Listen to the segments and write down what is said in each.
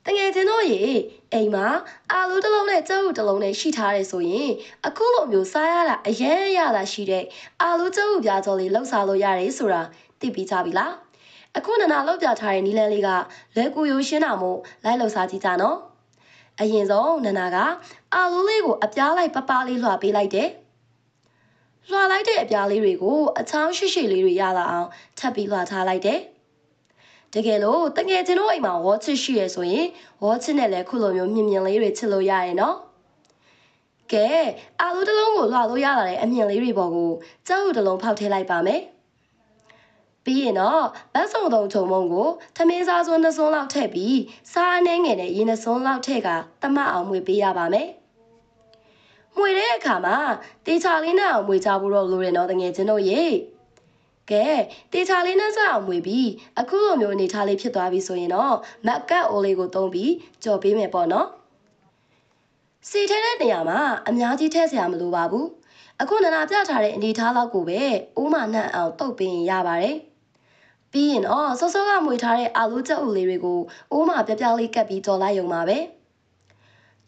တငယ်ချင်းတို့ရေအိမ်မှာအာလူတစ်လုံးနဲ့ကြက်ဥတစ်လုံးနဲ့ရှိထားတယ်ဆိုရင်အခုလိုမျိုးစားရတာအရင်ရတာရှိတဲ့အာလူကြက်ဥပြားကြော်လေးလှုပ်စားလို့ရတယ်ဆိုတာသိပြီးကြပြီလားအခုနနာလှုပ်ပြထားတဲ့နီလန်းလေးကလွယ်ကူရိုးရှင်းတာမို့လိုက်လှုပ်စားကြည့်ကြနော်အရင်ဆုံးနနာကအာလူလေးကိုအပြားလိုက်ပပလေးလွှာပေးလိုက်တယ်လွှာလိုက်တဲ့အပြားလေးတွေကိုအချောင်းရှိရှိလေးတွေရလာအောင်ထပ်ပြီးလွှာထားလိုက်တယ်တကယ်လို့တကယ်ချင်းတို့အိမ်မှာဝေါ်ချစ်ရှိရဆိုရင်ဝေါ်ချစ်နဲ့လည်းခုလိုမျိုးမြင်မြင်လေးတွေချစ်လို့ရရဲ့နော်ကဲအာလူတစ်လုံးကိုလွှာလို့ရလာတဲ့အမြင်လေးတွေပေါ်ကိုကြက်ဥတစ်လုံးဖောက်ထည့်လိုက်ပါမယ်ပြီးရင်တော့ဗတ်စုံသုံးချုံမုံကိုသမင်းစားစွန်းနှစ်စွန်းလောက်ထည့်ပြီးစားအနှဲငယ်နဲ့ရေနှစ်စွန်းလောက်ထည့်ကတမတ်အောင်မွေပေးရပါမယ်မွေတဲ့အခါမှာတေချာလေးနဲ့အောင်မွေကြဖို့တော့လိုရနော်တကယ်ချင်းတို့ရေကဲတေချာလေးနဲ့စအောင်မွေပြီးအခုလိုမျိုးအနေထားလေးဖြစ်သွားပြီဆိုရင်တော့မက်ကတ်အိုလေးကိုသုံးပြီးကြော်ပေးမယ်ပေါ့နော်စီထဲတဲ့နေရာမှာအများကြီးထည့်စရာမလိုပါဘူးအခုနနာပြထားတဲ့အနေထားလောက်ကိုပဲအိုးမနှံ့အောင်တုပ်ပေးရင်ရပါတယ်ပြီးရင်တော့စောစောကမွေထားတဲ့အာလူကြက်ဥလေးတွေကိုအိုးမပြပြလေးကပ်ပြီးကြော်လိုက်ရုံပါပဲ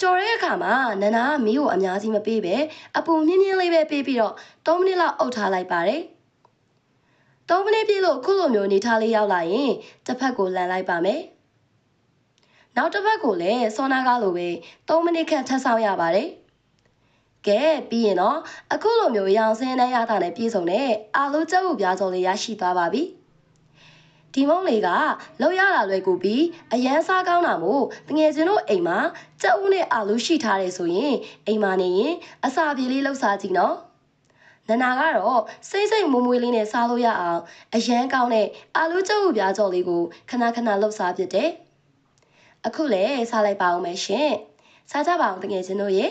ကြော်တဲ့အခါမှာနနာမီးကိုအများကြီးမပေးပဲအပူမြင့်မြင့်လေးပဲပေးပြီးတော့3မိနစ်လောက်အုပ်ထားလိုက်ပါတယ်3မိနစ်ပြည့်လို့ခုလိုမျိုးနေထားလေးရောက်လာရင်တစ်ဖက်ကိုလှန်လိုက်ပါမယ်နောက်တစ်ဖက်ကိုလည်းစောနာကားလိုပဲ3မိနစ်ခန့်ထပ်ဆောင်ရပါတယ်ကဲပြီးရင်တော့အခုလိုမျိုးရောင်စင်းနဲ့ရတာနဲ့ပြည့်စုံတဲ့အာလူကြက်ဥပြားစုံလေးရရှိသွားပါပြီဒီမုံလေးကလောက်ရတာလွယ်ကူပြီးအရန်စားကောင်းတာမို့တငယ်ချင်းတို့အိမ်မှာကြက်ဥနဲ့အာလူရှိထားတယ်ဆိုရင်အိမ်မှာနေရင်အစာပြေလေးလှုပ်စားကြည့်နော်နနာကတော့စိတ်စိတ်မွမွေးလေးနဲ့စားလို့ရအောင်အရန်ကောင်းတဲ့အာလူကြက်ဥပြားကြော်လေးကိုခဏခဏလှုပ်စားဖြစ်တယ်အခုလည်းစားလိုက်ပါအောင်မယ်ရှင်စားကြပါအောင်တကယ်ချင်းတို့ရေ